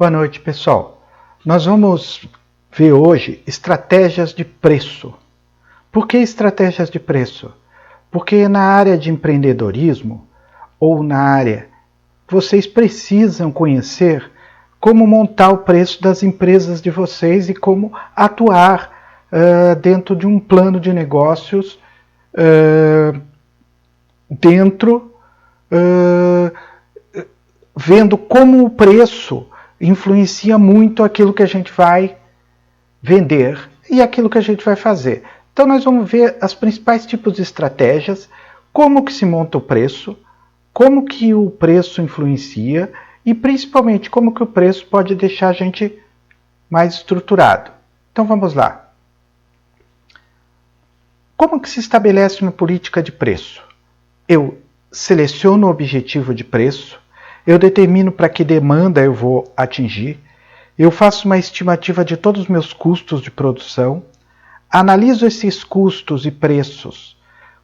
Boa noite, pessoal. Nós vamos ver hoje estratégias de preço. Por que estratégias de preço? Porque na área de empreendedorismo ou na área, vocês precisam conhecer como montar o preço das empresas de vocês e como atuar dentro de um plano de negócios vendo como o preço influencia muito aquilo que a gente vai vender e aquilo que a gente vai fazer. Então nós vamos ver os principais tipos de estratégias, como que se monta o preço, como que o preço influencia e principalmente como que o preço pode deixar a gente mais estruturado. Então vamos lá. Como que se estabelece uma política de preço? Eu seleciono o objetivo de preço, eu determino para que demanda eu vou atingir, eu faço uma estimativa de todos os meus custos de produção, analiso esses custos e preços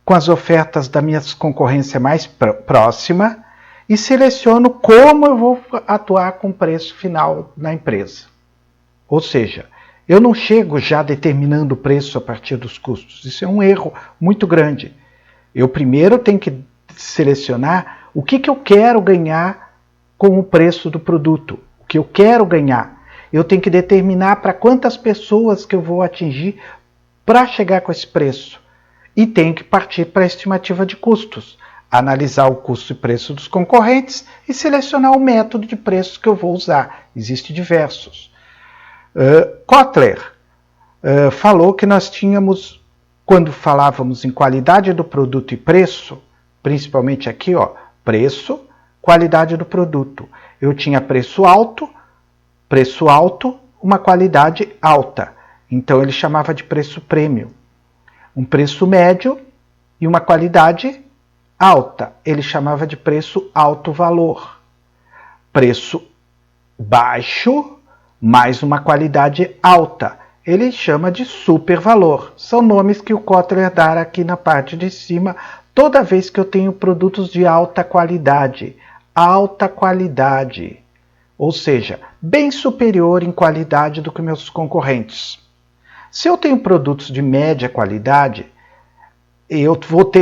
com as ofertas da minha concorrência mais próxima e seleciono como eu vou atuar com o preço final na empresa. Ou seja, eu não chego já determinando o preço a partir dos custos. Isso é um erro muito grande. Eu primeiro tenho que selecionar o que eu quero ganhar com o preço do produto. O que eu quero ganhar. Eu tenho que determinar para quantas pessoas que eu vou atingir para chegar com esse preço. E tenho que partir para a estimativa de custos. Analisar o custo e preço dos concorrentes e selecionar o método de preço que eu vou usar. Existem diversos. Kotler falou que nós tínhamos, quando falávamos em qualidade do produto e preço, principalmente aqui, preço, qualidade do produto. Eu tinha preço alto, uma qualidade alta. Então ele chamava de preço prêmio. Um preço médio e uma qualidade alta. Ele chamava de preço alto valor. Preço baixo, mais uma qualidade alta. Ele chama de super valor. São nomes que o Kotler dá aqui na parte de cima, toda vez que eu tenho produtos de alta qualidade. Alta qualidade. Ou seja, bem superior em qualidade do que meus concorrentes. Se eu tenho produtos de média qualidade, eu vou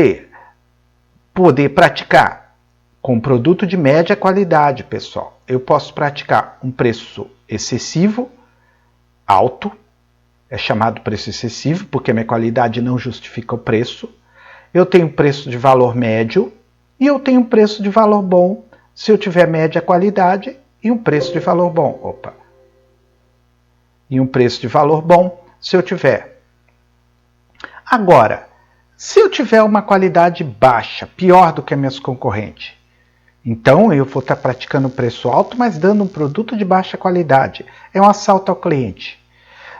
poder praticar com produto de média qualidade, pessoal. Eu posso praticar um preço excessivo, alto, é chamado preço excessivo, porque a minha qualidade não justifica o preço. Eu tenho preço de valor médio e eu tenho preço de valor bom, se eu tiver média qualidade e um preço de valor bom. E um preço de valor bom, se eu tiver. Agora, se eu tiver uma qualidade baixa, pior do que as minhas concorrentes, então eu vou estar praticando preço alto, mas dando um produto de baixa qualidade. É um assalto ao cliente.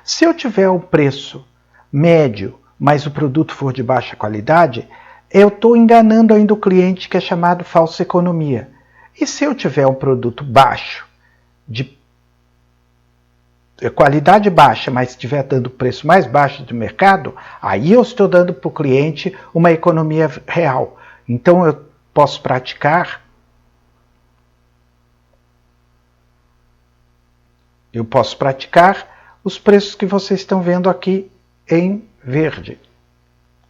Se eu tiver um preço médio, mas o produto for de baixa qualidade, eu estou enganando ainda o cliente, que é chamado falsa economia. E se eu tiver um produto baixo, de qualidade baixa, mas estiver dando o preço mais baixo do mercado, aí eu estou dando para o cliente uma economia real. Então eu posso praticar os preços que vocês estão vendo aqui em verde.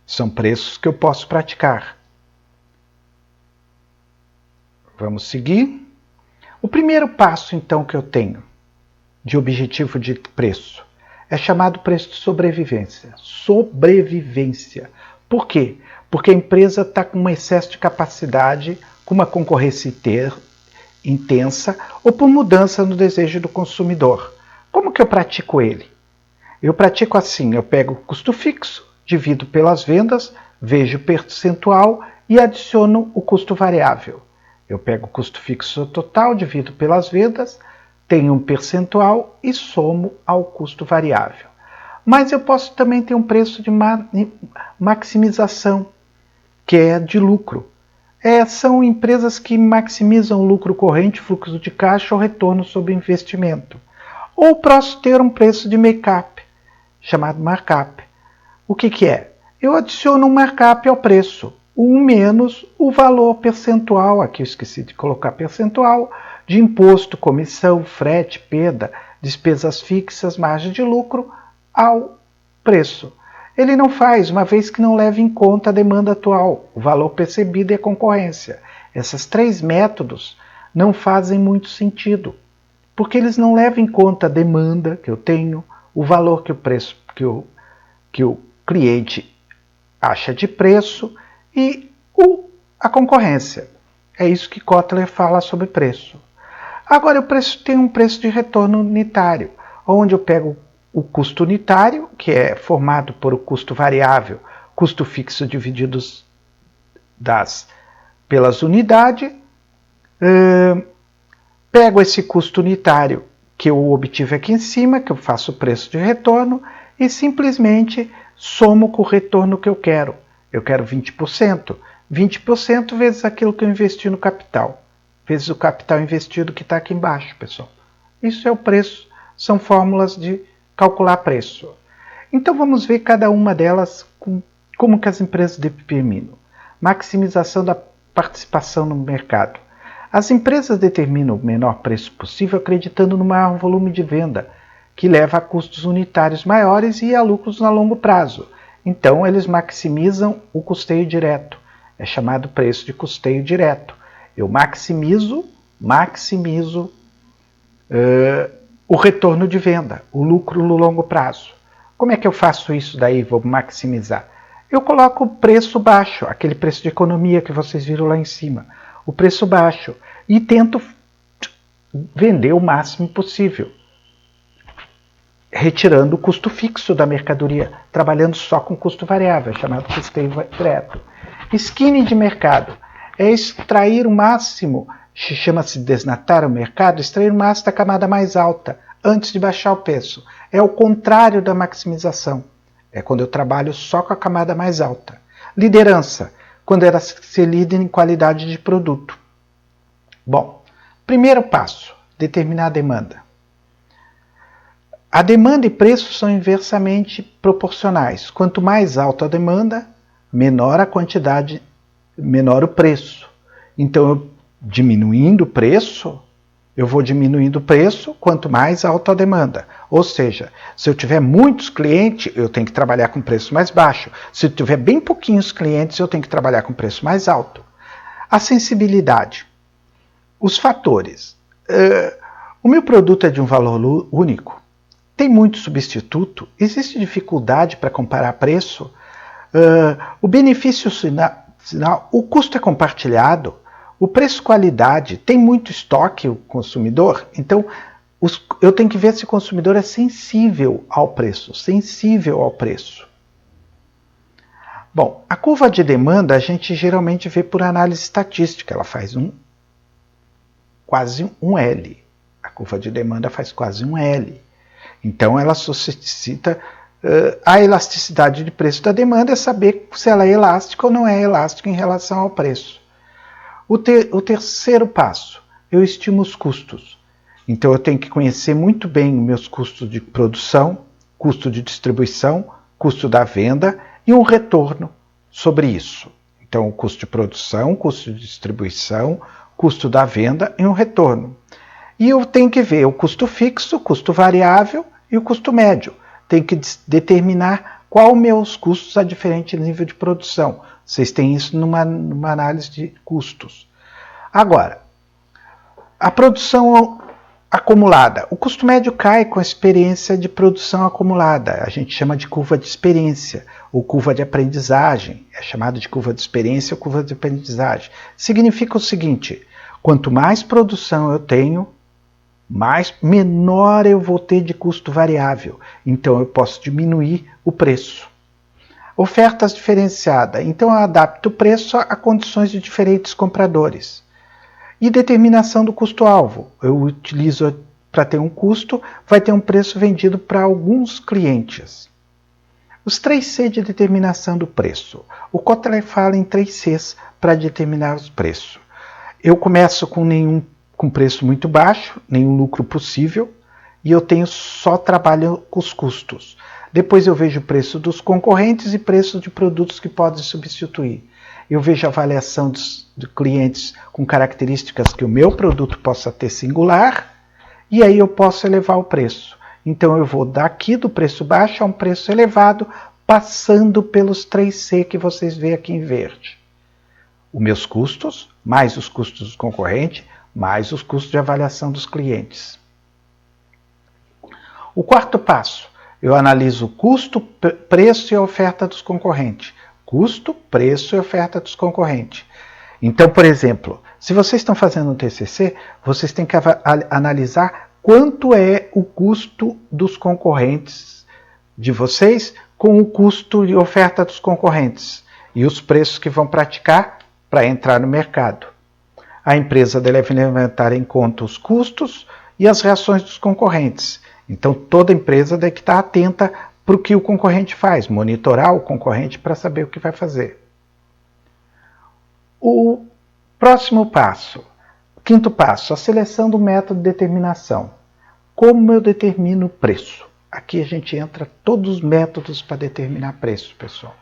São preços que eu posso praticar. Vamos seguir. O primeiro passo, então, que eu tenho de objetivo de preço é chamado preço de sobrevivência. Sobrevivência. Por quê? Porque a empresa está com um excesso de capacidade, com uma concorrência intensa ou por mudança no desejo do consumidor. Como que eu pratico ele? Eu pratico assim, eu pego o custo fixo, divido pelas vendas, vejo o percentual e adiciono o custo variável. Eu pego o custo fixo total, divido pelas vendas, tenho um percentual e somo ao custo variável. Mas eu posso também ter um preço de maximização, que é de lucro. São empresas que maximizam o lucro corrente, fluxo de caixa ou retorno sobre investimento. Ou posso ter um preço de make-up, chamado markup. O que é? Eu adiciono um markup ao preço, 1 menos o valor percentual, aqui eu esqueci de colocar percentual, de imposto, comissão, frete, perda, despesas fixas, margem de lucro, ao preço. Ele não faz, uma vez que não leva em conta a demanda atual, o valor percebido e a concorrência. Esses 3 métodos não fazem muito sentido, porque eles não levam em conta a demanda que eu tenho, o valor que o cliente acha de preço e a concorrência. É isso que Kotler fala sobre preço. Agora, o preço tem um preço de retorno unitário, onde eu pego o custo unitário, que é formado por o custo variável, custo fixo divididos pelas unidades, pego esse custo unitário que eu obtive aqui em cima, que eu faço o preço de retorno, e simplesmente somo com o retorno que eu quero. Eu quero 20%. 20% vezes aquilo que eu investi no capital, vezes o capital investido que está aqui embaixo, pessoal. Isso é o preço, são fórmulas de calcular preço. Então vamos ver cada uma delas, como que as empresas determinam. Maximização da participação no mercado. As empresas determinam o menor preço possível acreditando no maior volume de venda, que leva a custos unitários maiores e a lucros a longo prazo. Então eles maximizam o custeio direto. É chamado preço de custeio direto. Eu maximizo o retorno de venda, o lucro no longo prazo. Como é que eu faço isso daí? Vou maximizar. Eu coloco o preço baixo, aquele preço de economia que vocês viram lá em cima. O preço baixo. E tento vender o máximo possível, retirando o custo fixo da mercadoria, trabalhando só com custo variável, chamado custeio direto. Skinning de mercado é extrair o máximo, chama-se desnatar o mercado, extrair o máximo da camada mais alta, antes de baixar o preço. É o contrário da maximização. É quando eu trabalho só com a camada mais alta. Liderança, quando era ser líder em qualidade de produto. Bom, primeiro passo, determinar a demanda. A demanda e preço são inversamente proporcionais. Quanto mais alta a demanda, menor a quantidade, menor o preço. Então, eu diminuindo o preço, eu vou diminuindo o preço quanto mais alta a demanda. Ou seja, se eu tiver muitos clientes, eu tenho que trabalhar com preço mais baixo. Se eu tiver bem pouquinhos clientes, eu tenho que trabalhar com preço mais alto. A sensibilidade. Os fatores. O meu produto é de um valor único. Tem muito substituto. Existe dificuldade para comparar preço. O benefício sinal, o custo é compartilhado. O preço-qualidade, tem muito estoque o consumidor, então eu tenho que ver se o consumidor é sensível ao preço, Bom, a curva de demanda a gente geralmente vê por análise estatística, ela faz quase um L. A curva de demanda faz quase um L. Então ela suscita a elasticidade de preço da demanda, é saber se ela é elástica ou não é elástica em relação ao preço. O terceiro passo, eu estimo os custos. Então eu tenho que conhecer muito bem meus custos de produção, custo de distribuição, custo da venda e um retorno sobre isso. Então o custo de produção, custo de distribuição, custo da venda e um retorno. E eu tenho que ver o custo fixo, custo variável e o custo médio. Tenho que determinar qual meus custos a diferente nível de produção. Vocês têm isso numa análise de custos. Agora, a produção acumulada. O custo médio cai com a experiência de produção acumulada. A gente chama de curva de experiência, ou curva de aprendizagem. É chamado de curva de experiência ou curva de aprendizagem. Significa o seguinte, quanto mais produção eu tenho, menor eu vou ter de custo variável. Então eu posso diminuir o preço. Ofertas diferenciadas. Então eu adapto o preço a condições de diferentes compradores. E determinação do custo-alvo. Eu utilizo para ter um custo, vai ter um preço vendido para alguns clientes. Os 3C de determinação do preço. O Kotler fala em 3Cs para determinar os preços. Eu começo com preço muito baixo, nenhum lucro possível, e eu tenho só trabalho com os custos. Depois eu vejo o preço dos concorrentes e preço de produtos que podem substituir. eu vejo a avaliação de clientes com características que o meu produto possa ter singular, e aí eu posso elevar o preço. Então eu vou daqui do preço baixo a um preço elevado, passando pelos 3C que vocês veem aqui em verde. Os meus custos, mais os custos do concorrente, mais os custos de avaliação dos clientes. O quarto passo, eu analiso o custo, preço e a oferta dos concorrentes. Custo, preço e oferta dos concorrentes. Então, por exemplo, se vocês estão fazendo um TCC, vocês têm que analisar quanto é o custo dos concorrentes de vocês com o custo e oferta dos concorrentes e os preços que vão praticar para entrar no mercado. A empresa deve levar em conta os custos e as reações dos concorrentes. Então, toda empresa deve estar atenta para o que o concorrente faz, monitorar o concorrente para saber o que vai fazer. O próximo passo, quinto passo, a seleção do método de determinação. Como eu determino o preço? Aqui a gente entra todos os métodos para determinar preço, pessoal.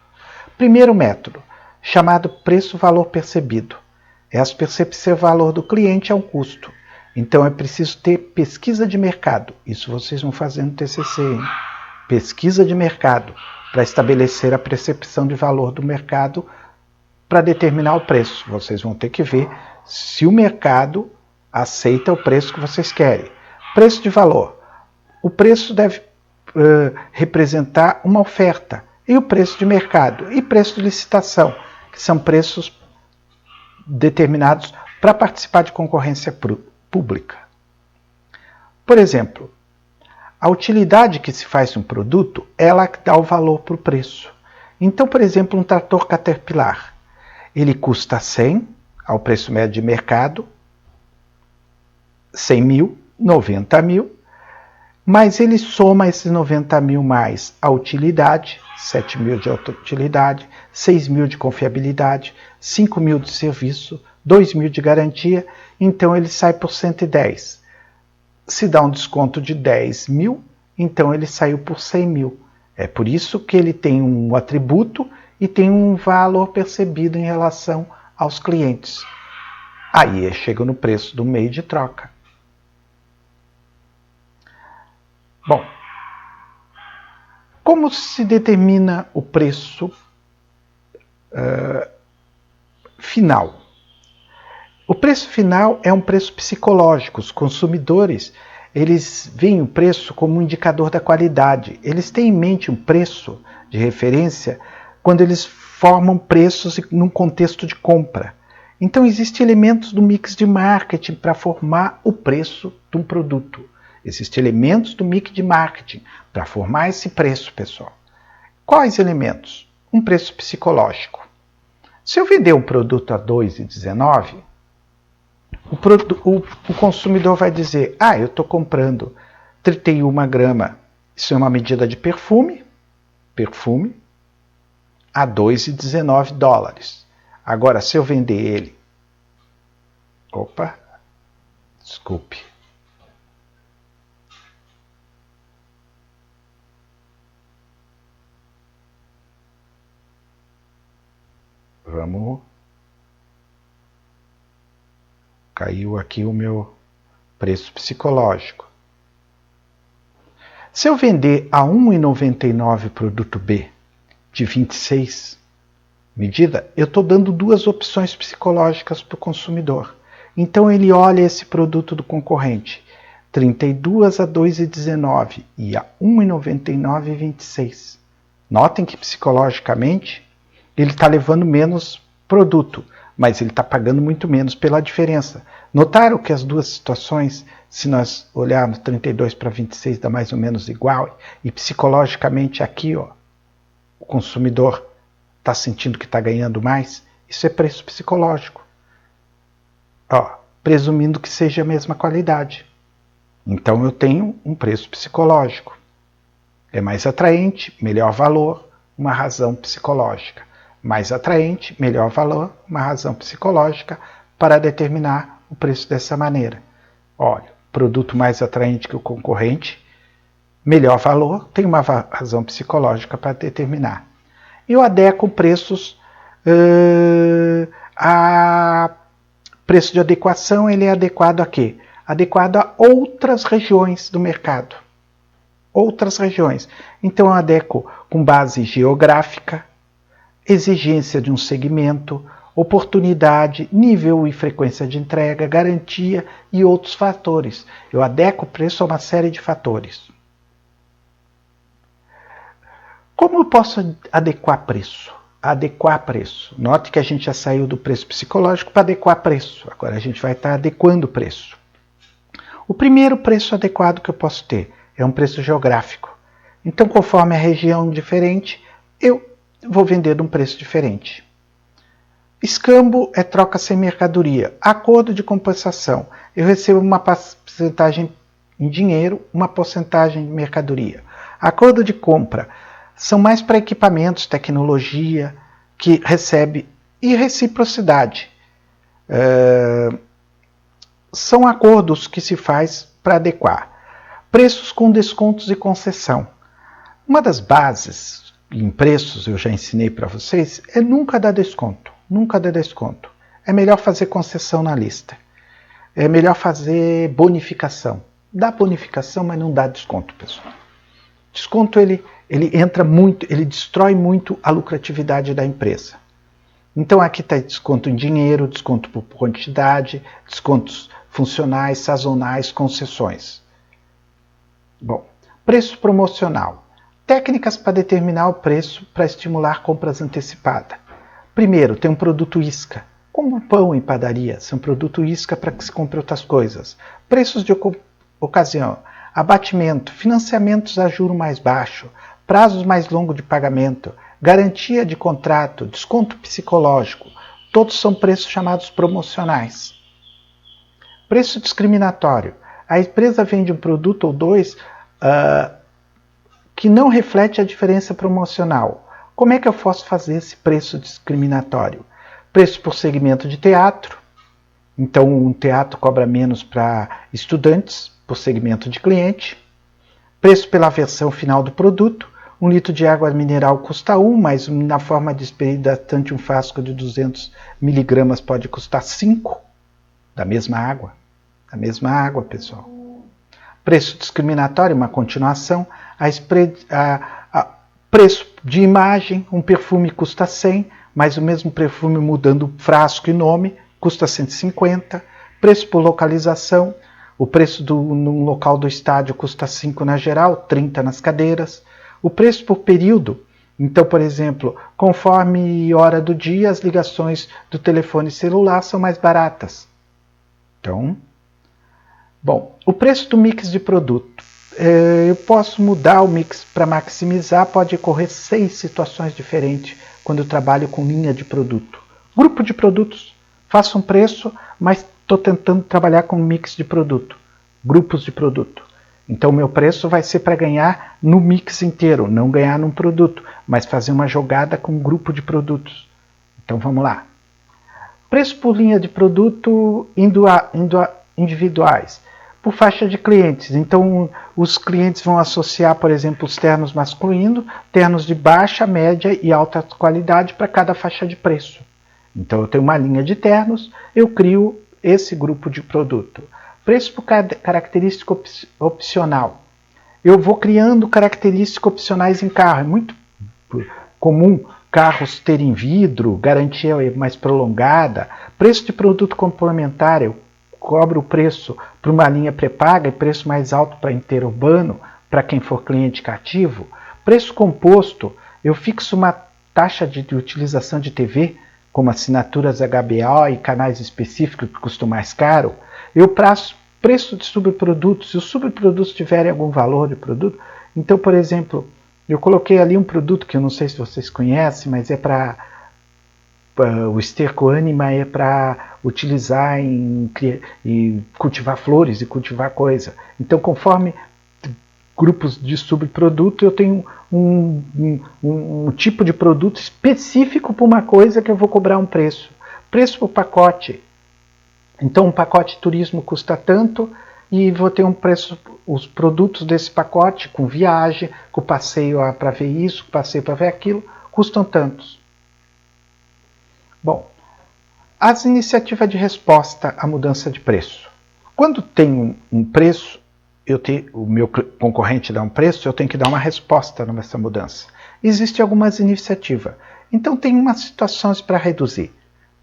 Primeiro método, chamado preço-valor percebido. É a percepção valor do cliente ao custo. Então é preciso ter pesquisa de mercado. Isso vocês vão fazer no TCC, hein? Pesquisa de mercado para estabelecer a percepção de valor do mercado para determinar o preço. Vocês vão ter que ver se o mercado aceita o preço que vocês querem. Preço de valor. O preço deve representar uma oferta. E o preço de mercado. E preço de licitação, que são preços determinados para participar de concorrência pública. Por exemplo, a utilidade que se faz um produto, ela dá o valor para o preço. Então, por exemplo, um trator Caterpillar, ele custa 100 ao preço médio de mercado, 100 mil, 90 mil, mas ele soma esses 90 mil mais a utilidade, 7 mil de utilidade, 6 mil de confiabilidade, 5 mil de serviço, 2 mil de garantia, então ele sai por 110. Se dá um desconto de 10 mil, então ele saiu por 100 mil. É por isso que ele tem um atributo e tem um valor percebido em relação aos clientes. Aí chega no preço do meio de troca. Bom, como se determina o preço final? O preço final é um preço psicológico. Os consumidores, eles veem o preço como um indicador da qualidade. Eles têm em mente um preço de referência quando eles formam preços num contexto de compra. Então, existem elementos do mix de marketing para formar o preço de um produto. Existem elementos do mix de marketing para formar esse preço, pessoal. Quais elementos? Um preço psicológico. Se eu vender um produto a R$ 2,19, o consumidor vai dizer, eu estou comprando 31 gramas, isso é uma medida de perfume, a 2,19 dólares. Agora, se eu vender ele, desculpe, caiu aqui o meu preço psicológico. Se eu vender a R$ 1,99 produto B de 26 medida, eu estou dando duas opções psicológicas para o consumidor. Então ele olha esse produto do concorrente, 32 a 2,19 e a 1,99 e 26. Notem que psicologicamente ele está levando menos produto, mas ele está pagando muito menos pela diferença. Notaram que as duas situações, se nós olharmos 32 para 26, dá mais ou menos igual, e psicologicamente aqui, o consumidor está sentindo que está ganhando mais? Isso é preço psicológico. Presumindo que seja a mesma qualidade. Então eu tenho um preço psicológico. É mais atraente, melhor valor, uma razão psicológica. Mais atraente, melhor valor, uma razão psicológica para determinar o preço dessa maneira. Olha, produto mais atraente que o concorrente, melhor valor, tem uma razão psicológica para determinar. Eu adequo preços A preço de adequação, ele é adequado a quê? Adequado a outras regiões do mercado. Outras regiões. Então eu adequo com base geográfica, exigência de um segmento, oportunidade, nível e frequência de entrega, garantia e outros fatores. Eu adequo o preço a uma série de fatores. Como eu posso adequar preço? Adequar preço. Note que a gente já saiu do preço psicológico para adequar preço. Agora a gente vai estar adequando o preço. O primeiro preço adequado que eu posso ter é um preço geográfico. Então, conforme a região diferente, eu vou vender um preço diferente. Escambo é troca sem mercadoria. Acordo de compensação. Eu recebo uma porcentagem em dinheiro, uma porcentagem em mercadoria. Acordo de compra. São mais para equipamentos, tecnologia, que recebe, e reciprocidade. São acordos que se faz para adequar. Preços com descontos e concessão. Uma das bases em preços, eu já ensinei para vocês, é nunca dar desconto. Nunca dar desconto. É melhor fazer concessão na lista. É melhor fazer bonificação. Dá bonificação, mas não dá desconto, pessoal. Desconto ele entra muito, ele destrói muito a lucratividade da empresa. Então aqui está desconto em dinheiro, desconto por quantidade, descontos funcionais, sazonais, concessões. Bom, preço promocional. Técnicas para determinar o preço para estimular compras antecipadas. Primeiro, tem um produto isca, como pão em padaria, são produto isca para que se compre outras coisas. Preços de ocasião. Abatimento, financiamentos a juro mais baixo, prazos mais longos de pagamento, garantia de contrato, desconto psicológico, todos são preços chamados promocionais. Preço discriminatório. A empresa vende um produto ou dois que não reflete a diferença promocional. Como é que eu posso fazer esse preço discriminatório? Preço por segmento de teatro. Então, um teatro cobra menos para estudantes, por segmento de cliente. Preço pela versão final do produto. 1 litro de água mineral custa 1, mas na forma desperidantante um frasco de 200 miligramas pode custar 5, da mesma água. Da mesma água, pessoal. Preço discriminatório, uma continuação. Preço de imagem, um perfume custa 100, mas o mesmo perfume mudando frasco e nome custa 150. Preço por localização. O preço no local do estádio custa 5 na geral, 30 nas cadeiras. O preço por período. Então, por exemplo, conforme hora do dia, as ligações do telefone celular são mais baratas. Então, bom, o preço do mix de produto. Eu posso mudar o mix para maximizar, pode ocorrer 6 situações diferentes quando eu trabalho com linha de produto. Grupo de produtos, faço um preço, mas estou tentando trabalhar com mix de produto. Grupos de produto. Então o meu preço vai ser para ganhar no mix inteiro, não ganhar num produto, mas fazer uma jogada com um grupo de produtos. Então vamos lá. Preço por linha de produto individuais. Por faixa de clientes. Então os clientes vão associar, por exemplo, os ternos masculinos, ternos de baixa, média e alta qualidade para cada faixa de preço. Então eu tenho uma linha de ternos, eu crio esse grupo de produto. Preço por característica opcional. Eu vou criando características opcionais em carro. É muito comum carros terem vidro, garantia mais prolongada. Preço de produto complementar. Eu cobro o preço para uma linha pré-paga e preço mais alto para interurbano, para quem for cliente cativo. Preço composto. Eu fixo uma taxa de utilização de TV, como assinaturas HBO e canais específicos que custam mais caro. Eu prazo preço de subprodutos. Se os subprodutos tiverem algum valor de produto, então, por exemplo, eu coloquei ali um produto que eu não sei se vocês conhecem, mas é para o esterco ânima, é para utilizar em cultivar flores e cultivar coisa. Então, conforme grupos de subproduto, eu tenho um tipo de produto específico para uma coisa que eu vou cobrar um preço. Preço por pacote. Então, um pacote de turismo custa tanto e vou ter um preço, os produtos desse pacote, com viagem, com passeio para ver isso, passeio para ver aquilo, custam tantos. Bom, as iniciativas de resposta à mudança de preço. Quando tem um preço, o meu concorrente dá um preço, eu tenho que dar uma resposta nessa mudança. Existem algumas iniciativas. Então tem umas situações para reduzir.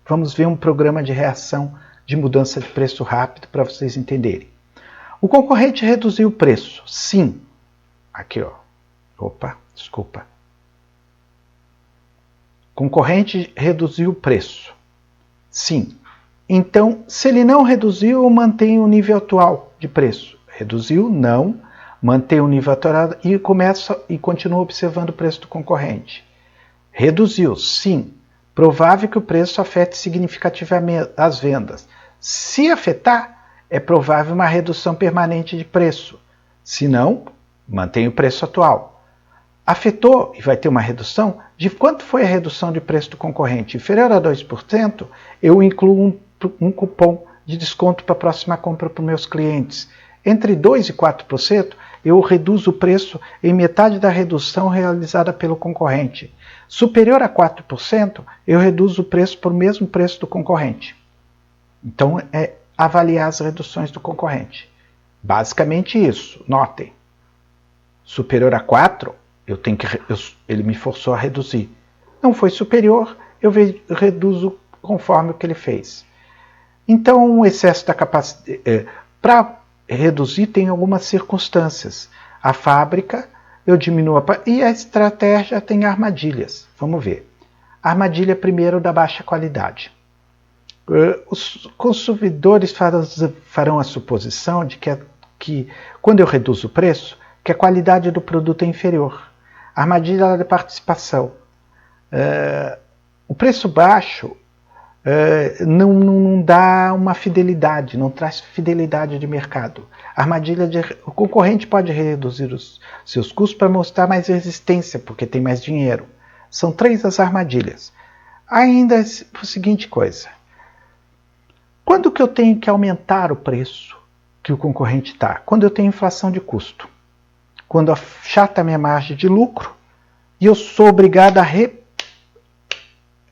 Vamos ver um programa de reação de mudança de preço rápido para vocês entenderem. O concorrente reduziu o preço. Sim. Aqui, ó. Opa, desculpa. Concorrente reduziu o preço. Sim. Então, se ele não reduziu, eu mantenho o nível atual de preço. Reduziu? Não. Mantém o nível atual e continua observando o preço do concorrente. Reduziu? Sim. Provável que o preço afete significativamente as vendas. Se afetar, é provável uma redução permanente de preço. Se não, mantém o preço atual. Afetou e vai ter uma redução? De quanto foi a redução de preço do concorrente? Inferior a 2%, eu incluo um cupom de desconto para a próxima compra para os meus clientes. Entre 2% e 4%, eu reduzo o preço em metade da redução realizada pelo concorrente. Superior a 4%, eu reduzo o preço para o mesmo preço do concorrente. Então, é avaliar as reduções do concorrente. Basicamente isso, notem. Superior a 4%, ele me forçou a reduzir. Não foi superior, eu reduzo conforme o que ele fez. Então, o excesso da capacidade... Para reduzir, tem algumas circunstâncias. A fábrica, eu diminuo... E a estratégia tem armadilhas. Vamos ver. Armadilha, primeiro, da baixa qualidade. Os consumidores farão a suposição de que quando eu reduzo o preço, que a qualidade do produto é inferior. Armadilha da participação. O preço baixo não dá uma fidelidade, não traz fidelidade de mercado. O concorrente pode reduzir os seus custos para mostrar mais resistência, porque tem mais dinheiro. São 3 as armadilhas. Ainda a seguinte coisa. Quando que eu tenho que aumentar o preço que o concorrente está? Quando eu tenho inflação de custo. Quando achata a minha margem de lucro e eu sou obrigado a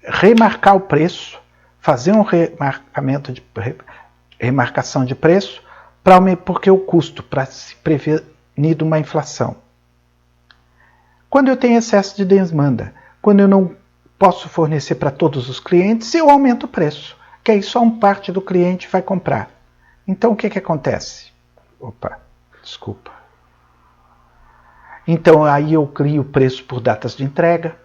remarcar o preço, fazer um remarcação de preço, porque o custo, para se prevenir de uma inflação. Quando eu tenho excesso de demanda, quando eu não posso fornecer para todos os clientes, eu aumento o preço, que aí só uma parte do cliente vai comprar. Então o que acontece? Opa, desculpa. Então aí eu crio o preço por datas de entrega,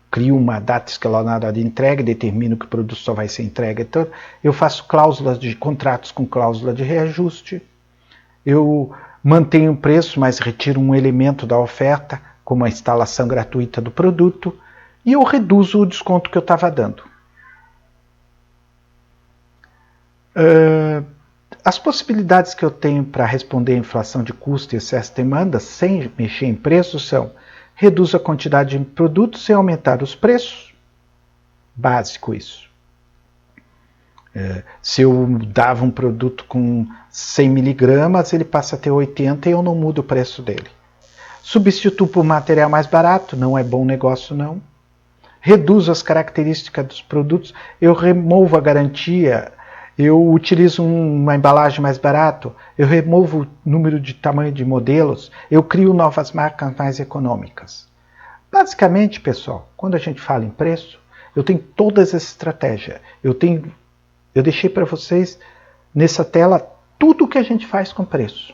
crio uma data escalonada de entrega, determino que o produto só vai ser entregue. Então, eu faço cláusulas de contratos com cláusula de reajuste, eu mantenho o preço, mas retiro um elemento da oferta, como a instalação gratuita do produto, e eu reduzo o desconto que eu estava dando. As possibilidades que eu tenho para responder à inflação de custo e excesso de demanda sem mexer em preço são: reduz a quantidade de produtos sem aumentar os preços. Básico isso. Se eu dava um produto com 100 miligramas, ele passa a ter 80 e eu não mudo o preço dele. Substituo por material mais barato, não é bom negócio não. Reduzo as características dos produtos, eu removo a garantia, eu utilizo uma embalagem mais barata, eu removo o número de tamanho de modelos, eu crio novas marcas mais econômicas. Basicamente, pessoal, quando a gente fala em preço, eu tenho todas essas estratégias. Eu deixei para vocês nessa tela tudo o que a gente faz com preço.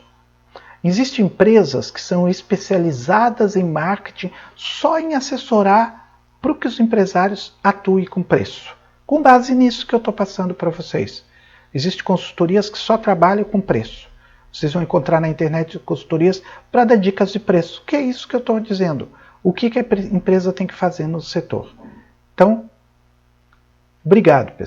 Existem empresas que são especializadas em marketing só em assessorar para que os empresários atuem com preço. Com base nisso que eu estou passando para vocês. Existem consultorias que só trabalham com preço. Vocês vão encontrar na internet consultorias para dar dicas de preço. Que é isso que eu estou dizendo. O que a empresa tem que fazer no setor. Então, obrigado, pessoal.